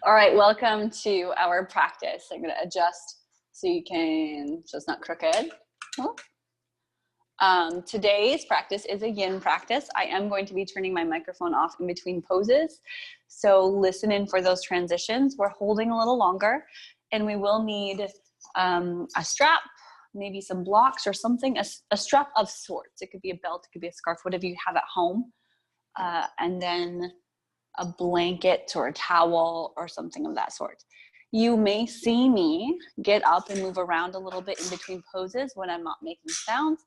All right, welcome to our practice. I'm going to adjust so you can, so it's not crooked. Today's practice is a yin practice. I am going to be turning my microphone off in between poses. So listen in for those transitions. We're holding a little longer and we will need a strap, maybe some blocks or something, a strap of sorts. It could be a belt, it could be a scarf, whatever you have at home. And then a blanket or a towel or something of that sort. You may see me get up and move around a little bit in between poses when I'm not making sounds.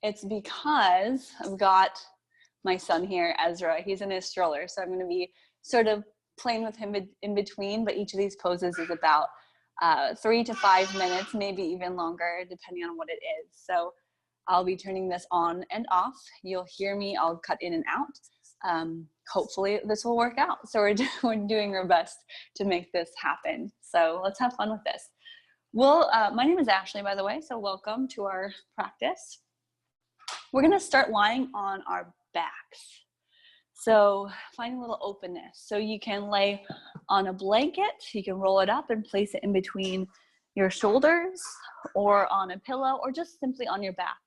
It's because I've got my son here, Ezra. He's in his stroller, so I'm going to be sort of playing with him in between, but each of these poses is about 3 to 5 minutes, maybe even longer, depending on what it is. So I'll be turning this on and off. You'll hear me, I'll cut in and out. Hopefully this will work out. So we're doing our best to make this happen. So let's have fun with this. Well, my name is Ashley, by the way, so welcome to our practice. We're gonna start lying on our backs. So find a little openness. So you can lay on a blanket, you can roll it up and place it in between your shoulders or on a pillow or just simply on your back.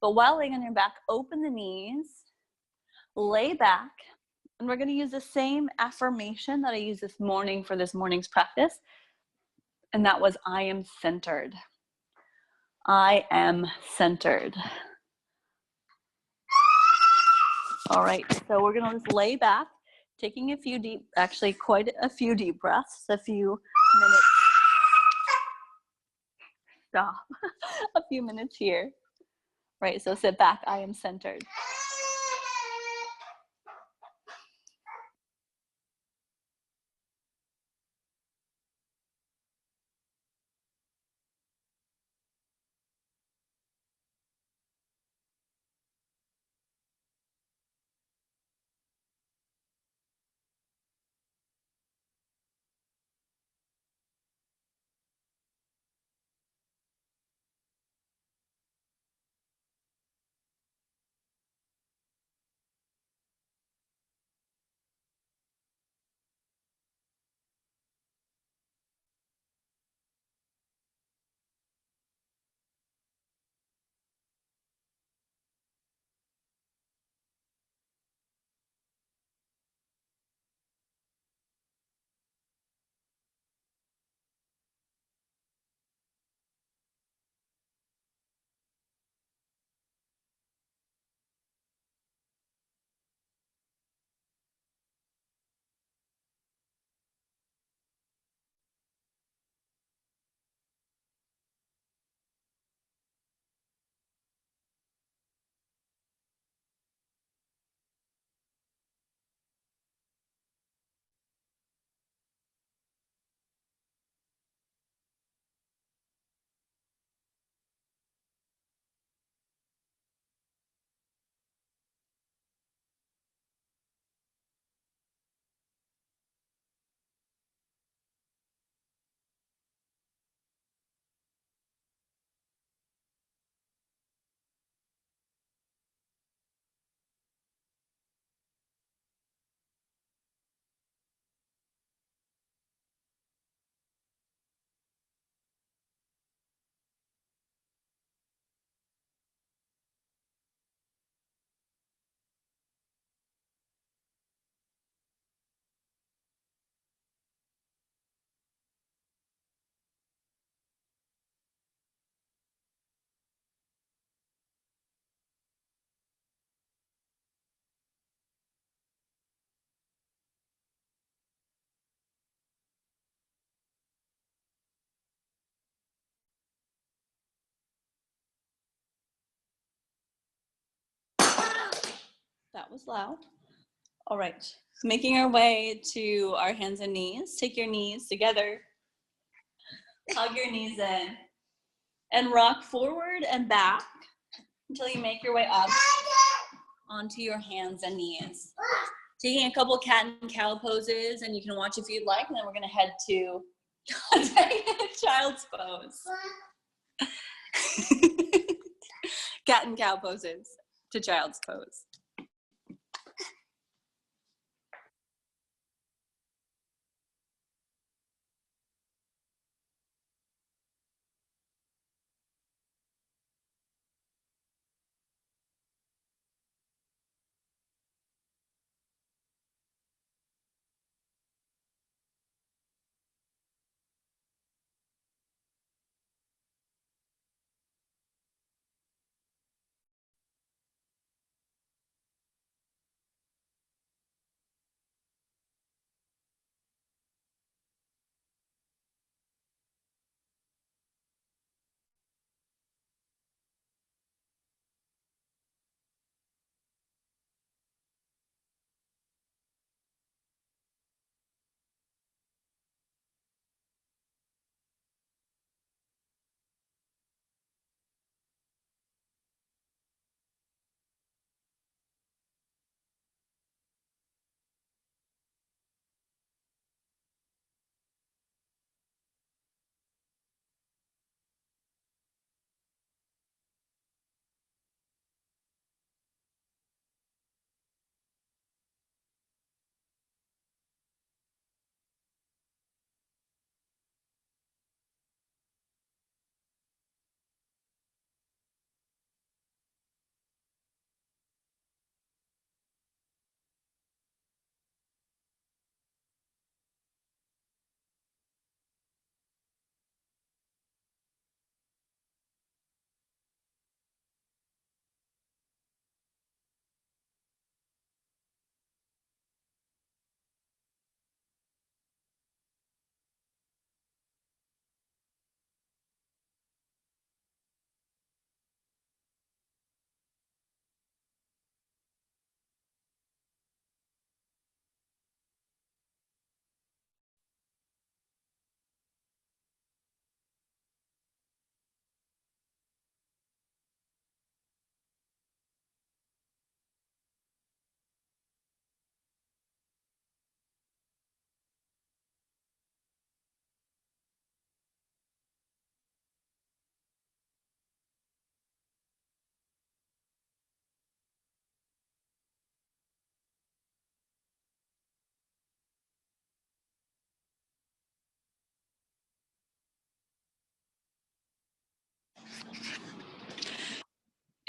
But while laying on your back, open the knees, lay back, and we're gonna use the same affirmation that I used this morning for this morning's practice. And that was, I am centered. I am centered. All right, so we're gonna just lay back, taking quite a few deep breaths, a few minutes. Stop. A few minutes here. Right, so sit back, I am centered. That was loud. All right, making our way to our hands and knees. Take your knees together. Hug your knees in. And rock forward and back until you make your way up onto your hands and knees. Taking a couple cat and cow poses, and you can watch if you'd like, and then we're gonna head to child's pose. Cat and cow poses to child's pose.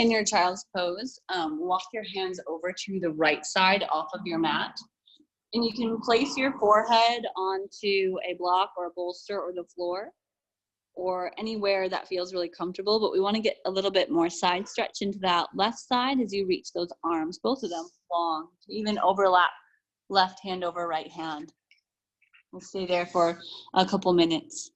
In your child's pose, walk your hands over to the right side off of your mat. And you can place your forehead onto a block or a bolster or the floor or anywhere that feels really comfortable. But we want to get a little bit more side stretch into that left side as you reach those arms, both of them long, even overlap left hand over right hand. We'll stay there for a couple minutes.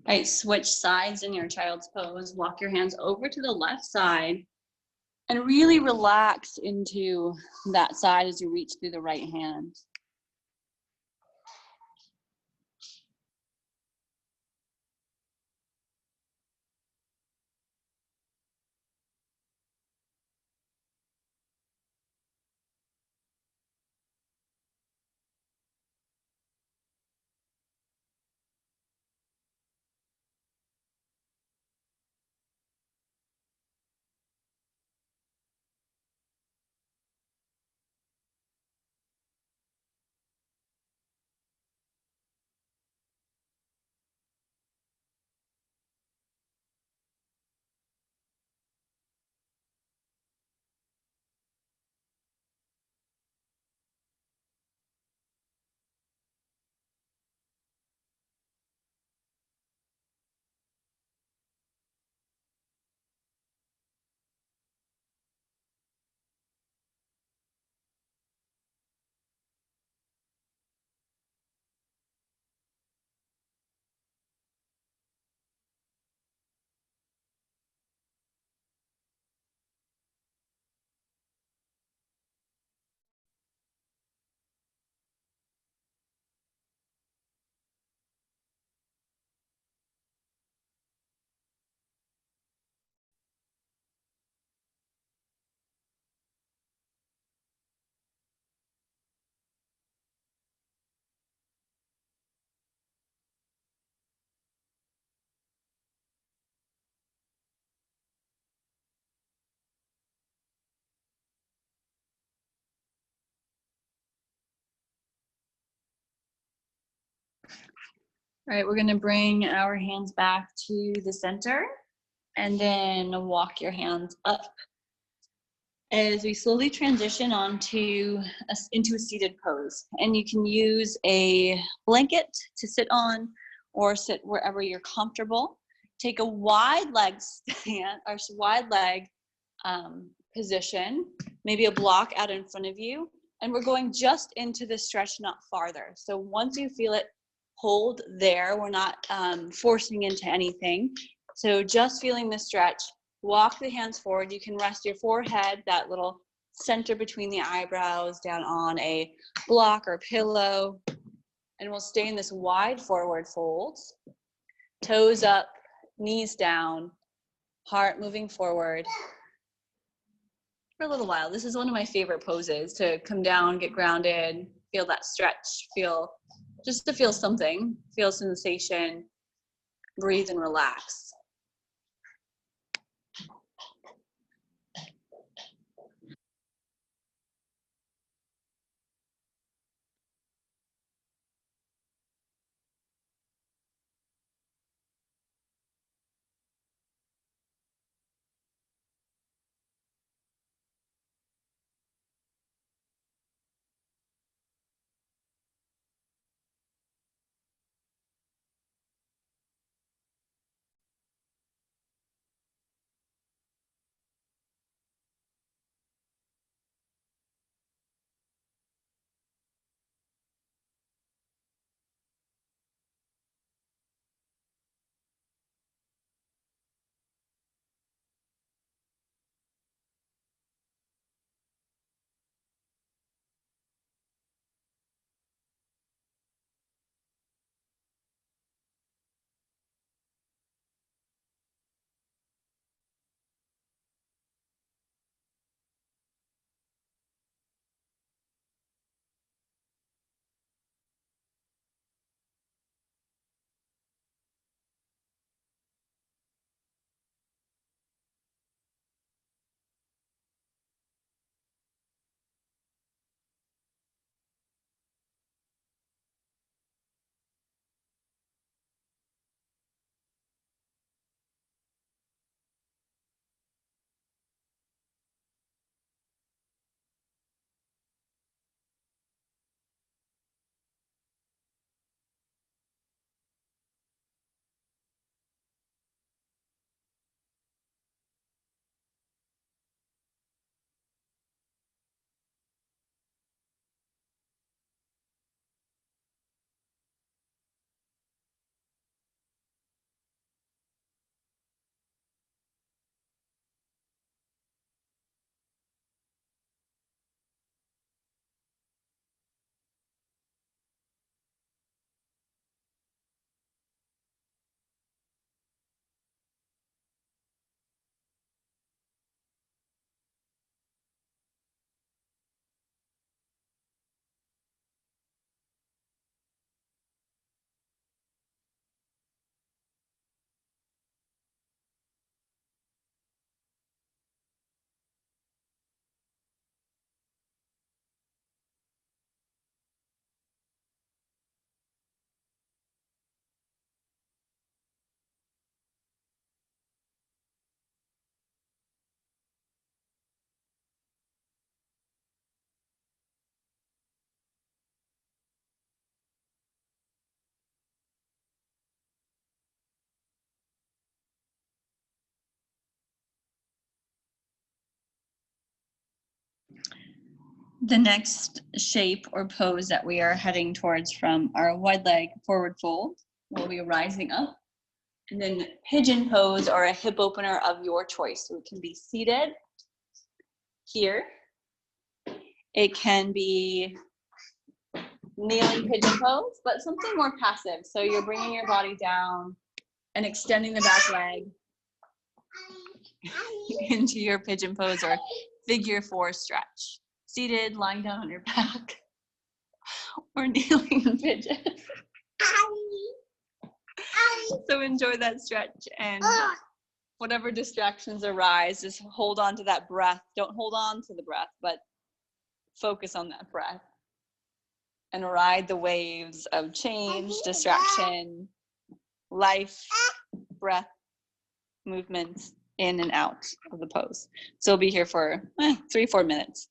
All right, switch sides in your child's pose. Walk your hands over to the left side and really relax into that side as you reach through the right hand. All right, we're gonna bring our hands back to the center and then walk your hands up as we slowly transition into a seated pose. And you can use a blanket to sit on or sit wherever you're comfortable. Take a wide leg stand or wide leg position, maybe a block out in front of you. And we're going just into the stretch, not farther. So once you feel it, hold there. We're not forcing into anything. So just feeling the stretch. Walk the hands forward. You can rest your forehead, that little center between the eyebrows, down on a block or pillow. And we'll stay in this wide forward fold. Toes up, knees down, heart moving forward. For a little while. This is one of my favorite poses, to come down, get grounded, feel that stretch, feel something, feel sensation, breathe and relax. The next shape or pose that we are heading towards from our wide leg forward fold will be rising up, and then pigeon pose or a hip opener of your choice. So it can be seated here. It can be kneeling pigeon pose, but something more passive. So you're bringing your body down and extending the back leg into your pigeon pose or figure four stretch. Seated, lying down on your back, or kneeling in pigeon. So enjoy that stretch, and whatever distractions arise, just hold on to that breath. Don't hold on to the breath, but focus on that breath and ride the waves of change, distraction, life, breath, movement in and out of the pose. So we'll be here for 3-4 minutes.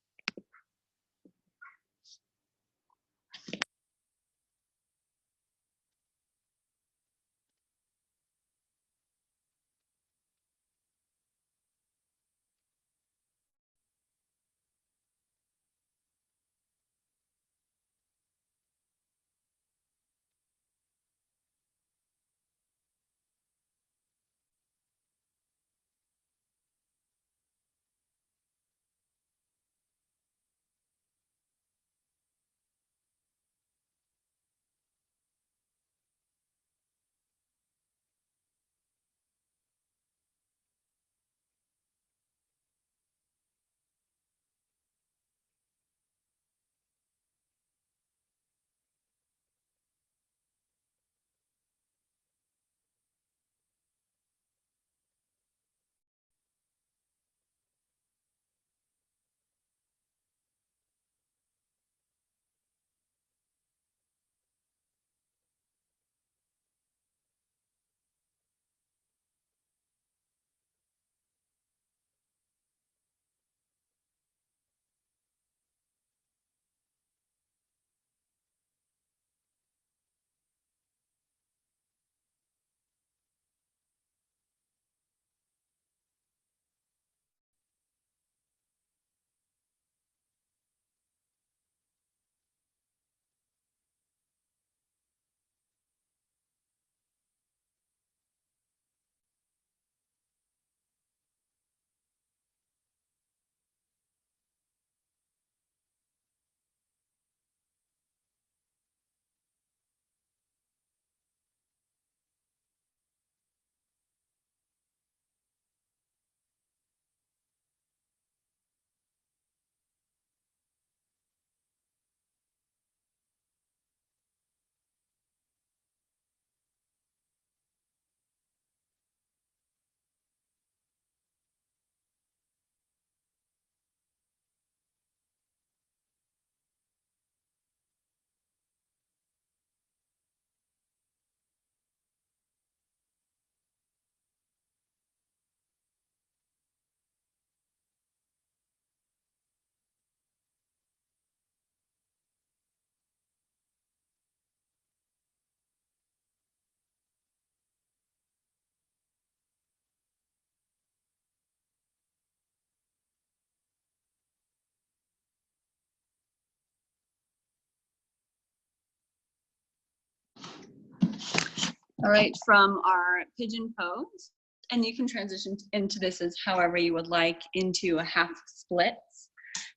All right, from our pigeon pose, and you can transition into this as however you would like, into a half splits.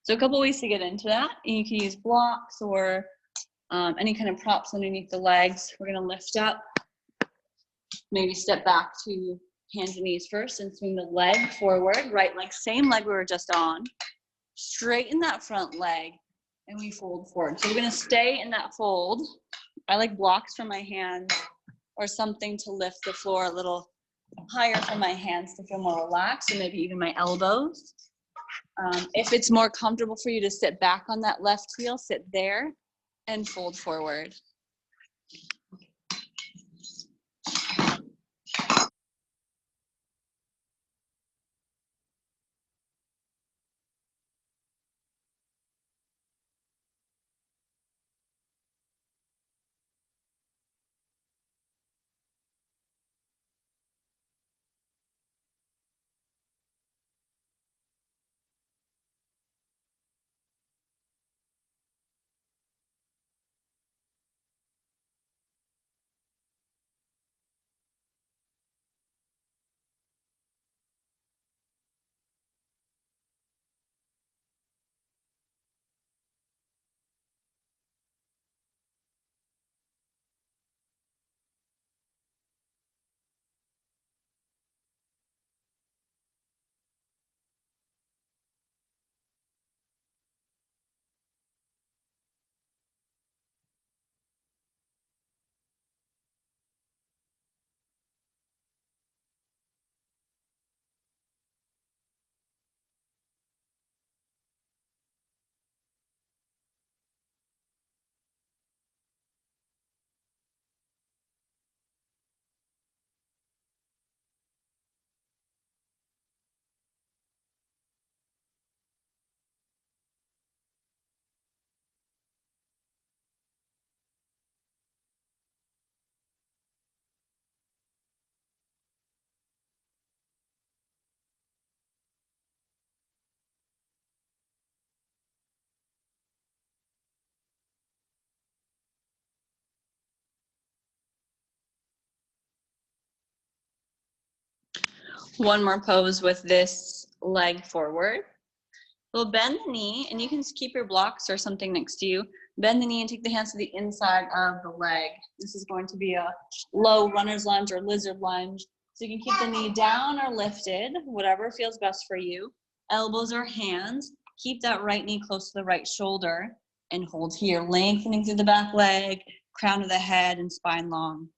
So a couple ways to get into that. You can use blocks or any kind of props underneath the legs. We're gonna lift up, maybe step back to hands and knees first and swing the leg forward, right leg, same leg we were just on. Straighten that front leg and we fold forward. So we're gonna stay in that fold. I like blocks for my hands or something to lift the floor a little higher for my hands to feel more relaxed, and maybe even my elbows. If it's more comfortable for you to sit back on that left heel, sit there and fold forward. One more pose with this leg forward. We'll bend the knee, and you can keep your blocks or something next to you. Bend the knee and take the hands to the inside of the leg. This is going to be a low runner's lunge or lizard lunge. So you can keep the knee down or lifted, whatever feels best for you. Elbows or hands. Keep that right knee close to the right shoulder and hold here, lengthening through the back leg, crown of the head, and spine long.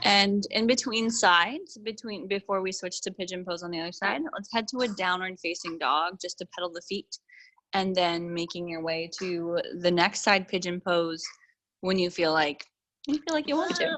And in between sides, before we switch to pigeon pose on the other side, let's head to a downward facing dog just to pedal the feet, and then making your way to the next side pigeon pose when you feel like you want to.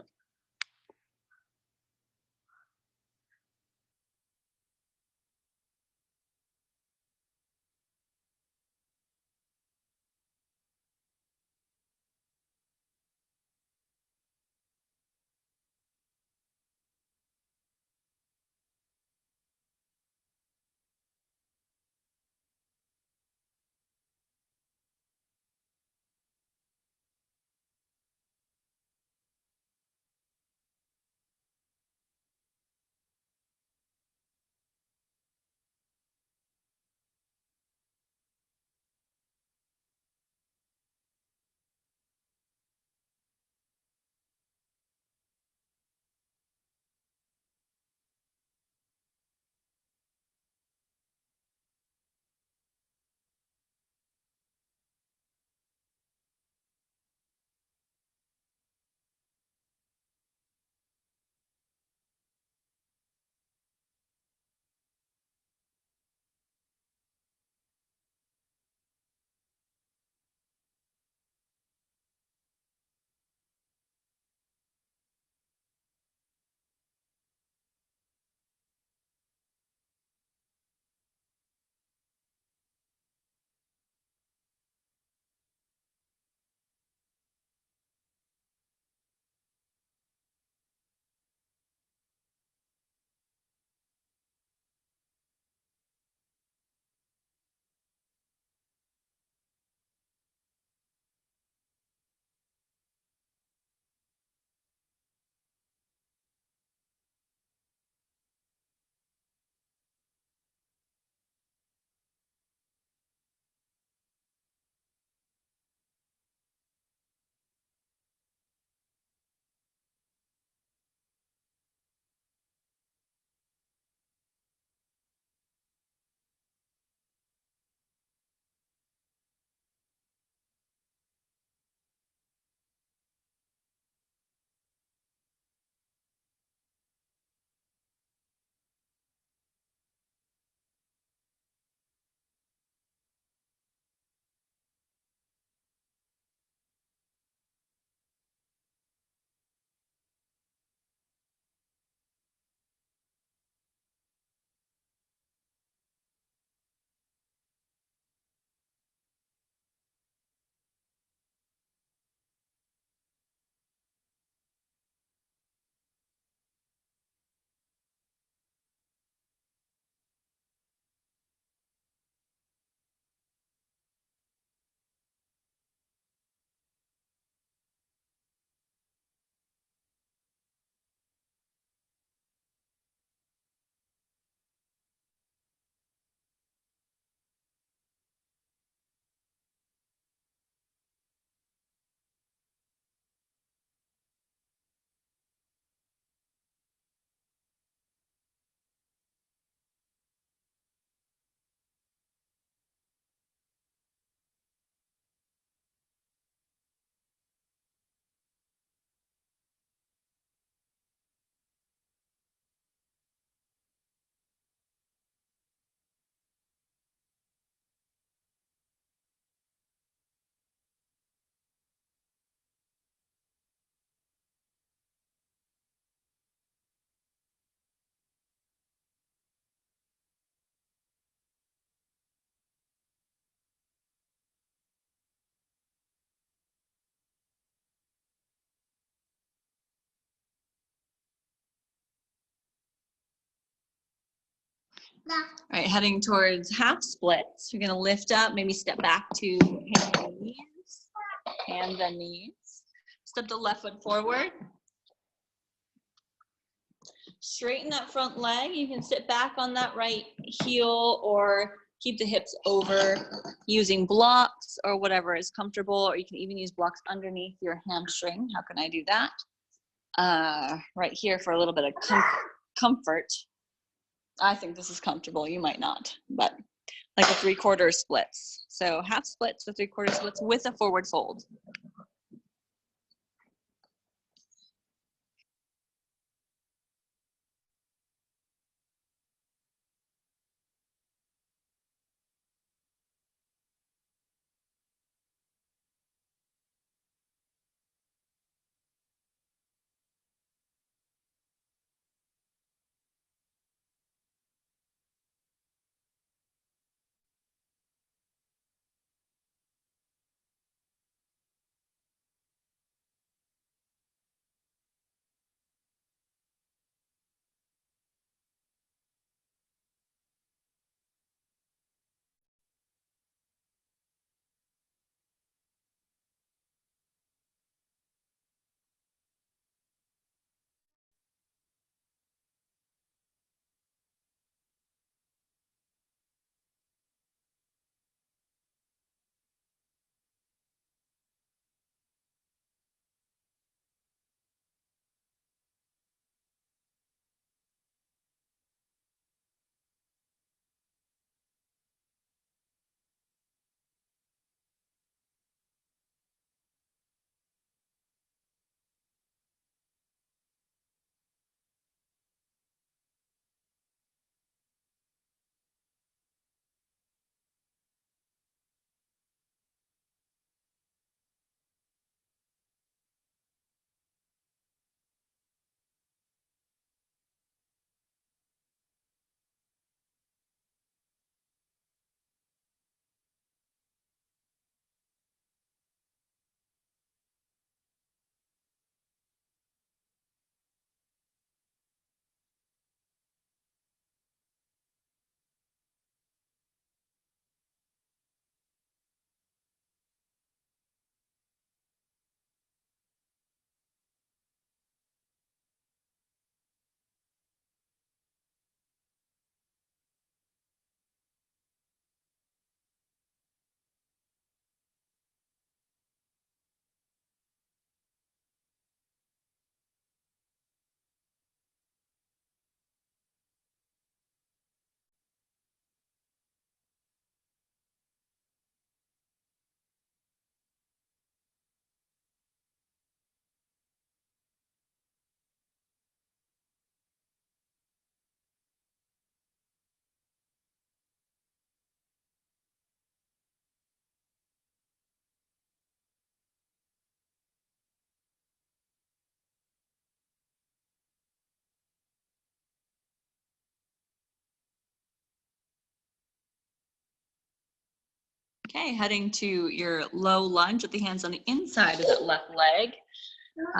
All right, heading towards half splits. You're gonna lift up, maybe step back to hands and knees. Step the left foot forward. Straighten that front leg. You can sit back on that right heel or keep the hips over using blocks or whatever is comfortable, or you can even use blocks underneath your hamstring. How can I do that? Right here for a little bit of comfort. I think this is comfortable. You might not, but like a 3/4 splits. So half splits or 3/4 splits with a forward fold. Okay, heading to your low lunge with the hands on the inside of that left leg.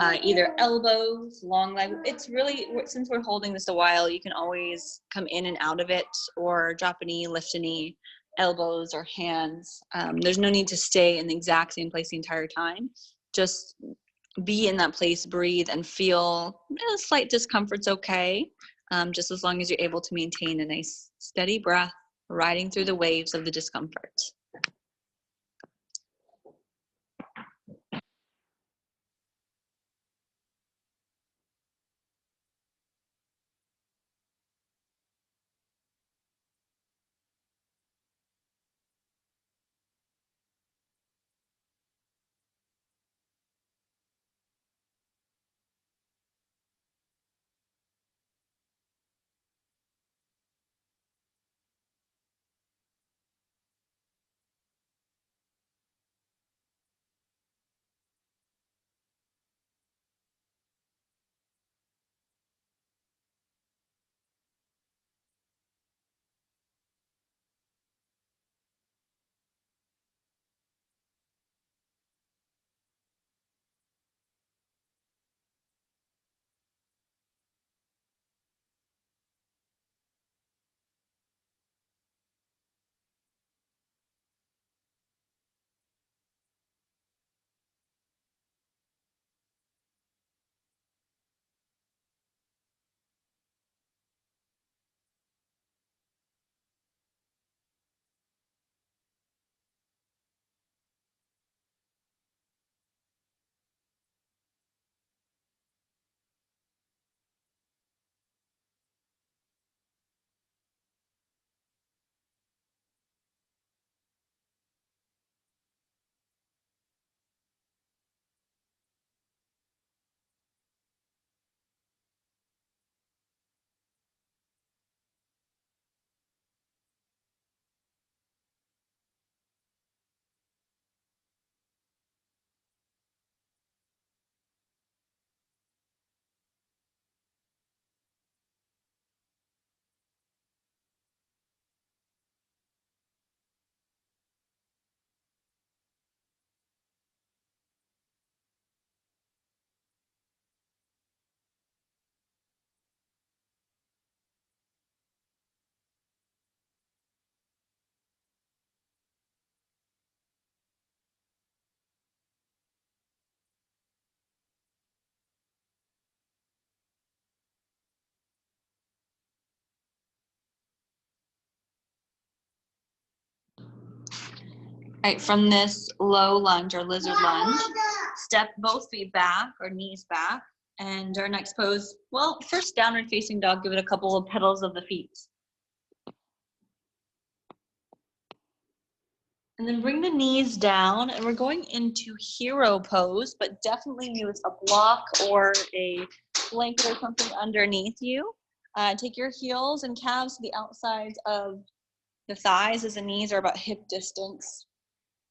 Either elbows, long leg. It's really, since we're holding this a while, you can always come in and out of it or drop a knee, lift a knee, elbows or hands. There's no need to stay in the exact same place the entire time. Just be in that place, breathe, and feel a slight discomfort's okay. Just as long as you're able to maintain a nice steady breath, riding through the waves of the discomfort. Right, from this low lunge or lizard lunge, step both feet back or knees back. And our next pose, well, first downward facing dog, give it a couple of petals of the feet. And then bring the knees down, and we're going into hero pose, but definitely use a block or a blanket or something underneath you. Take your heels and calves to the outsides of the thighs as the knees are about hip distance.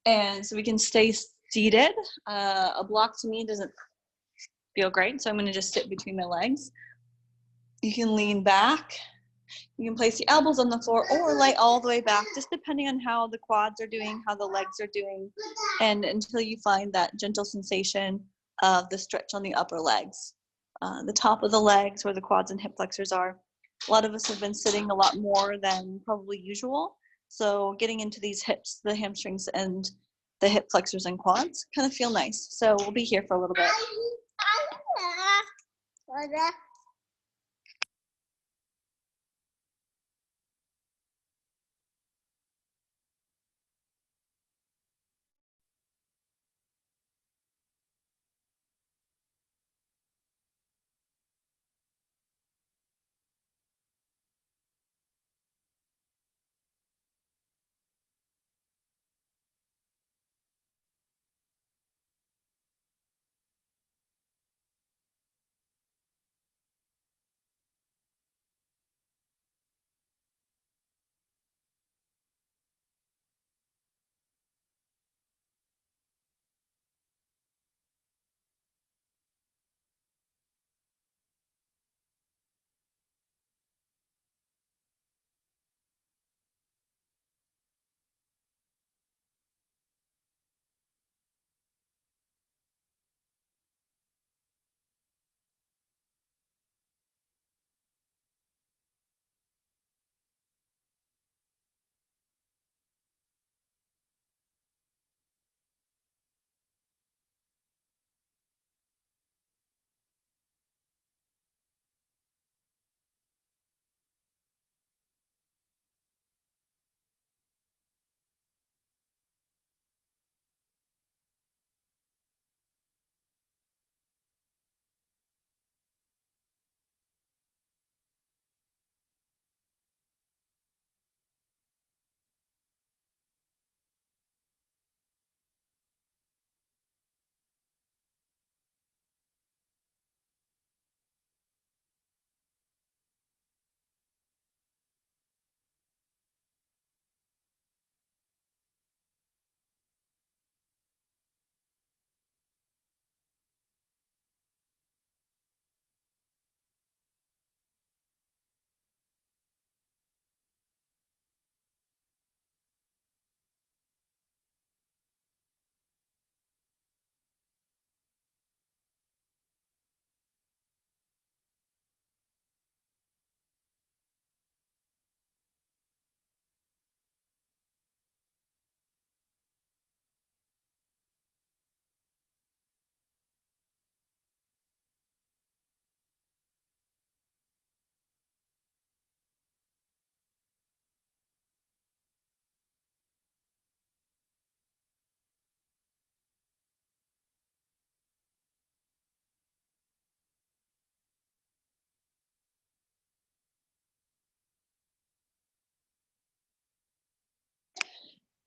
And so we can stay seated. A block to me doesn't feel great, so I'm gonna just sit between my legs. You can lean back. You can place the elbows on the floor or lay all the way back, just depending on how the quads are doing, how the legs are doing, and until you find that gentle sensation of the stretch on the upper legs. The top of the legs where the quads and hip flexors are. A lot of us have been sitting a lot more than probably usual, so getting into these hips, the hamstrings and the hip flexors and quads kind of feel nice. So we'll be here for a little bit.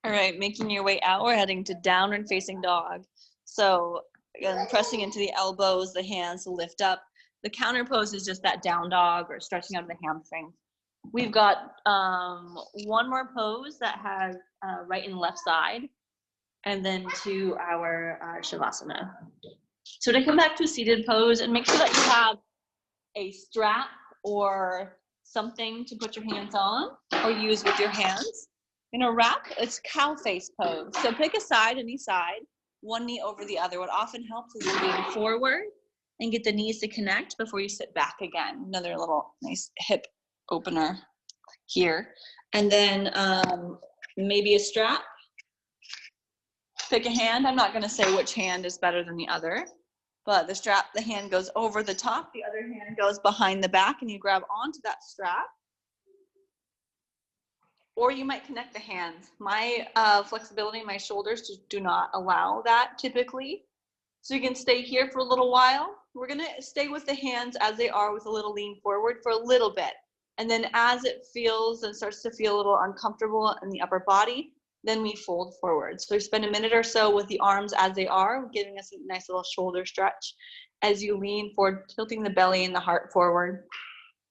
All right, making your way out, we're heading to downward facing dog. So again, pressing into the elbows, the hands to lift up. The counter pose is just that down dog or stretching out of the hamstrings. We've got one more pose that has right and left side, and then to our Shavasana. So to come back to a seated pose, and make sure that you have a strap or something to put your hands on or use with your hands. In a wrap, it's cow face pose. So pick a side, any side, one knee over the other. What often helps is lean forward and get the knees to connect before you sit back again. Another little nice hip opener here. And then maybe a strap. Pick a hand. I'm not going to say which hand is better than the other, but the strap, the hand goes over the top, the other hand goes behind the back, and you grab onto that strap. or you might connect the hands. My flexibility in my shoulders just do not allow that typically. So you can stay here for a little while. We're gonna stay with the hands as they are with a little lean forward for a little bit. And then as it feels and starts to feel a little uncomfortable in the upper body, then we fold forward. So we spend a minute or so with the arms as they are, giving us a nice little shoulder stretch. As you lean forward, tilting the belly and the heart forward,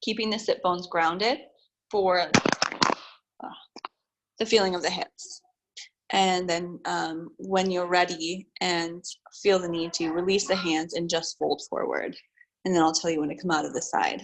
keeping the sit bones grounded for the feeling of the hips. And then when you're ready and feel the need to, release the hands and just fold forward. And then I'll tell you when to come out of the side.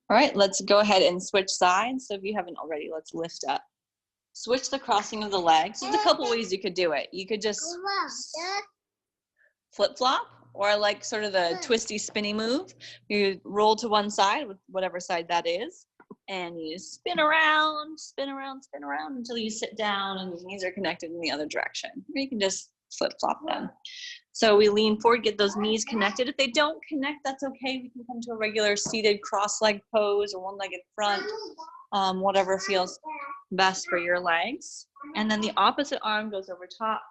All right, let's go ahead and switch sides. So if you haven't already, let's lift up. Switch the crossing of the legs. There's a couple ways you could do it. You could just flip-flop, or like sort of the twisty spinny move. You roll to one side, with whatever side that is, and you spin around, spin around, spin around until you sit down and your knees are connected in the other direction. Or you can just flip-flop them. So we lean forward, get those knees connected. If they don't connect, that's okay. We can come to a regular seated cross-legged pose or one-legged front, whatever feels best for your legs. And then the opposite arm goes over top,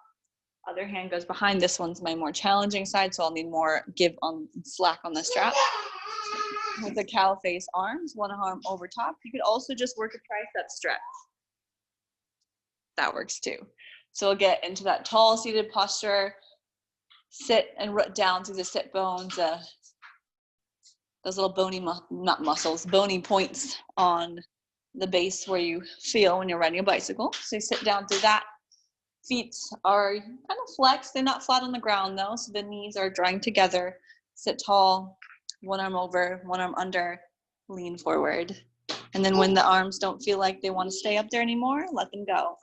other hand goes behind. This one's my more challenging side, so I'll need more slack on the strap. With the cow face arms, one arm over top. You could also just work a tricep stretch. That works too. So we'll get into that tall seated posture. Sit and root down through the sit bones, those little bony, not muscles, bony points on the base where you feel when you're riding a bicycle. So you sit down through that. Feet are kind of flexed. They're not flat on the ground though, so the knees are drawing together. Sit tall, one arm over, one arm under, lean forward. And then when the arms don't feel like they want to stay up there anymore, let them go.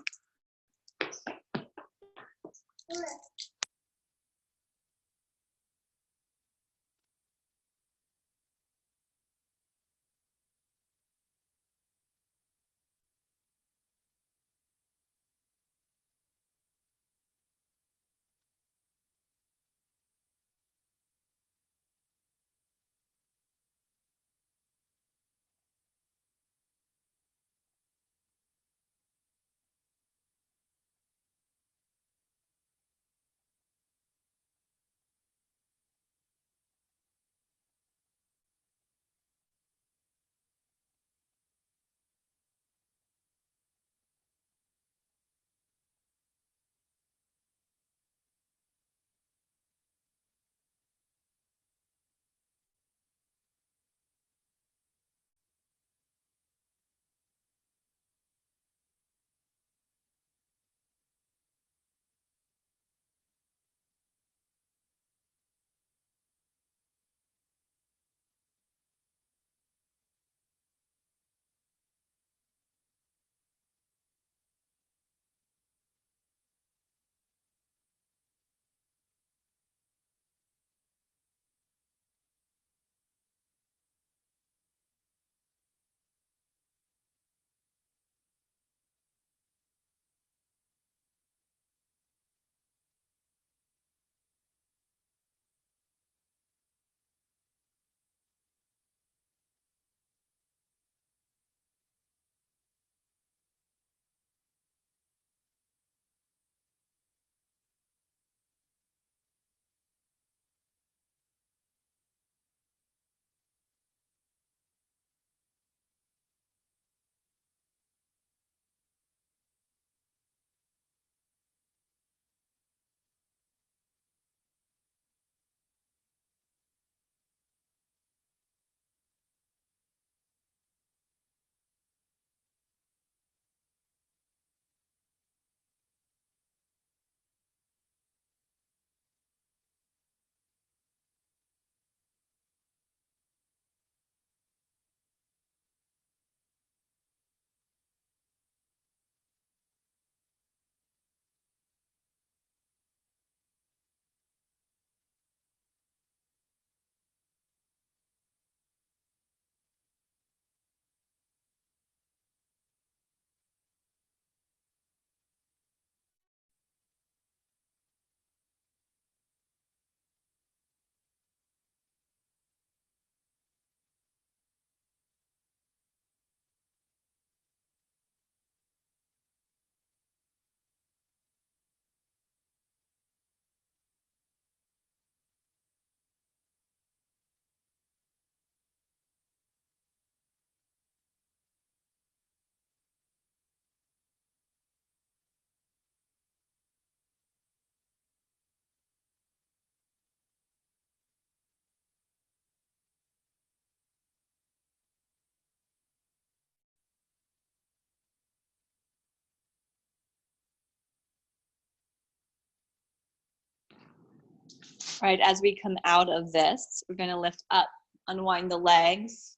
All right, as we come out of this, we're going to lift up, unwind the legs,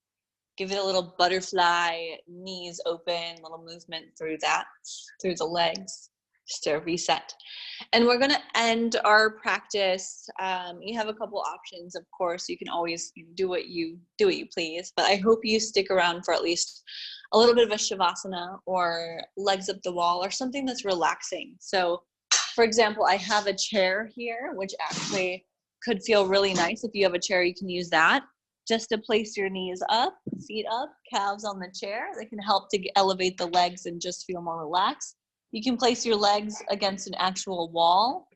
give it a little butterfly, knees open, little movement through that, through the legs, just to reset. And we're going to end our practice. You have a couple options, of course. You can always do what you please, but I hope you stick around for at least a little bit of a shavasana or legs up the wall or something that's relaxing. So, for example, I have a chair here, which actually could feel really nice. If you have a chair, you can use that. Just to place your knees up, feet up, calves on the chair. They can help to elevate the legs and just feel more relaxed. You can place your legs against an actual wall,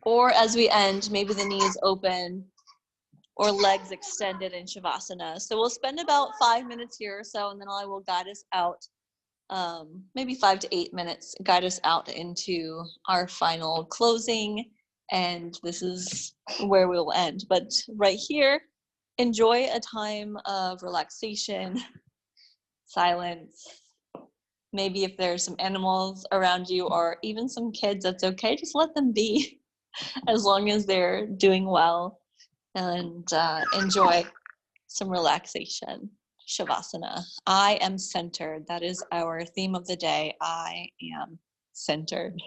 or as we end, maybe the knees open or legs extended in Shavasana. So we'll spend about 5 minutes here or so, and then I will guide us out, maybe 5 to 8 minutes, guide us out into our final closing, and this is where we'll end. But right here, enjoy a time of relaxation, silence. Maybe if there's some animals around you or even some kids, that's okay. Just let them be as long as they're doing well, and enjoy some relaxation. Shavasana. I am centered. That is our theme of the day. I am centered.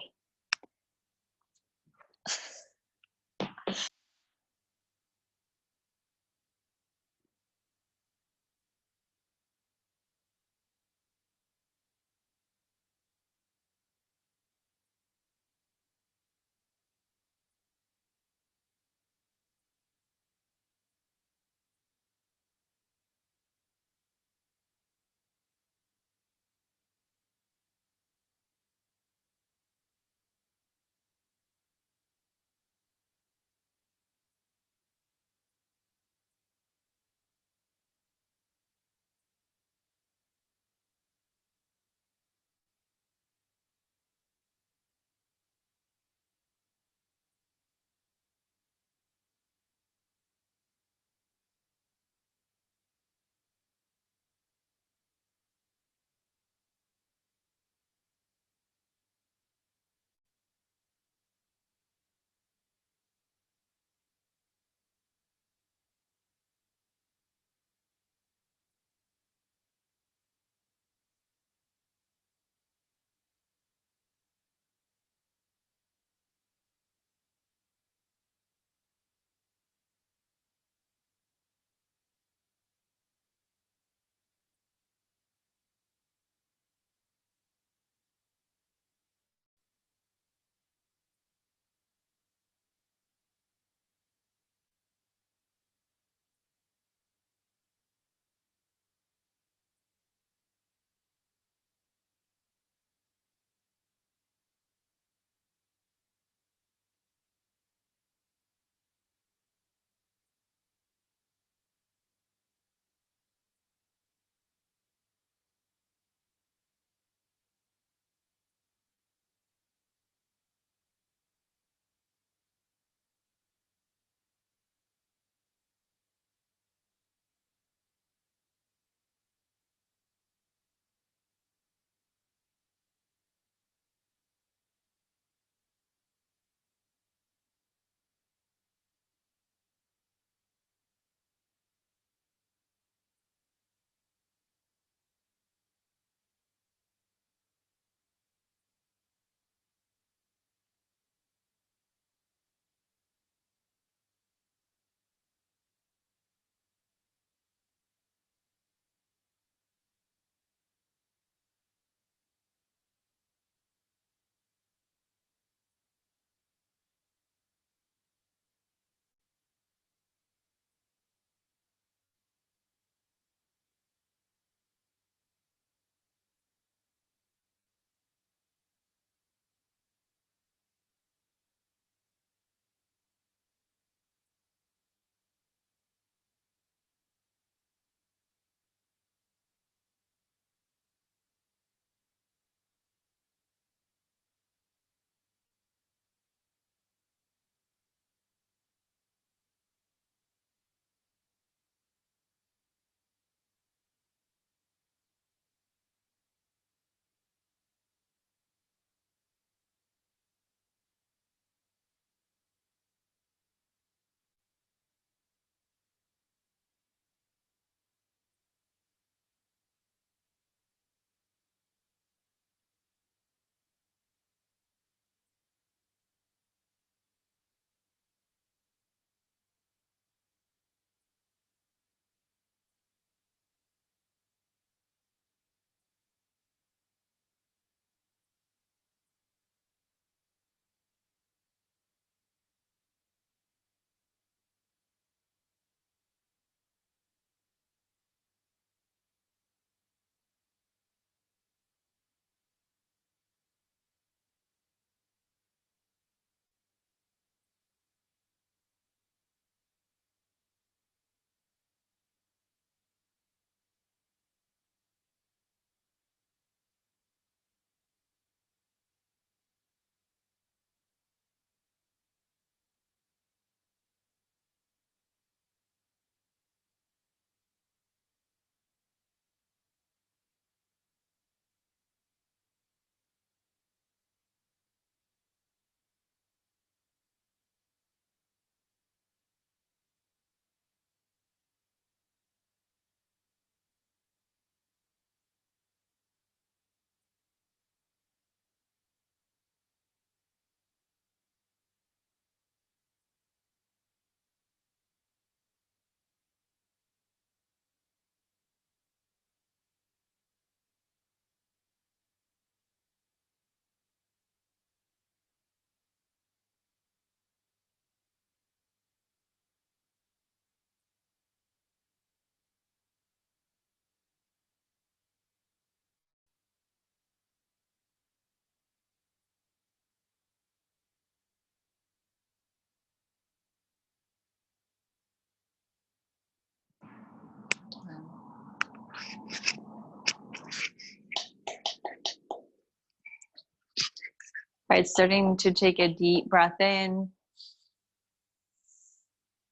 All right, starting to take a deep breath in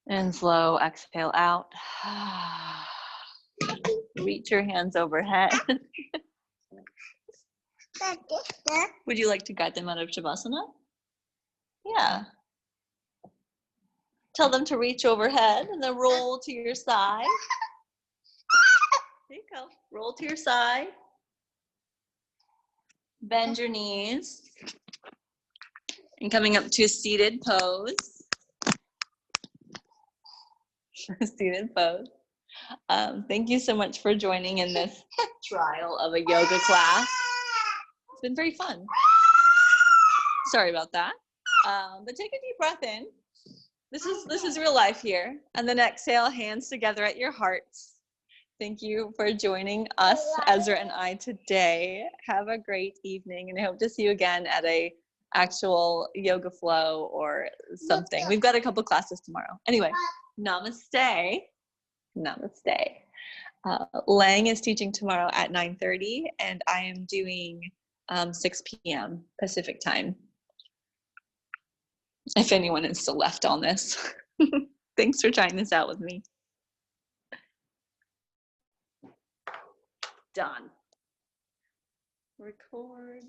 and slow exhale out. Reach your hands overhead. Would you like to guide them out of Shavasana? Yeah. Tell them to reach overhead and then roll to your side. There you go. Roll to your side. Bend your knees. And coming up to a seated pose. Seated pose. Thank you so much for joining in this trial of a yoga class. It's been very fun. Sorry about that. But take a deep breath in. This is real life here. And then exhale, hands together at your hearts. Thank you for joining us, Ezra and I, today. Have a great evening, and I hope to see you again at a actual yoga flow or something. We've got a couple classes tomorrow. Anyway, namaste. Namaste. Lang is teaching tomorrow at 9:30, and I am doing 6 p.m. Pacific time. If anyone is still left on this. Thanks for trying this out with me. Done. Record.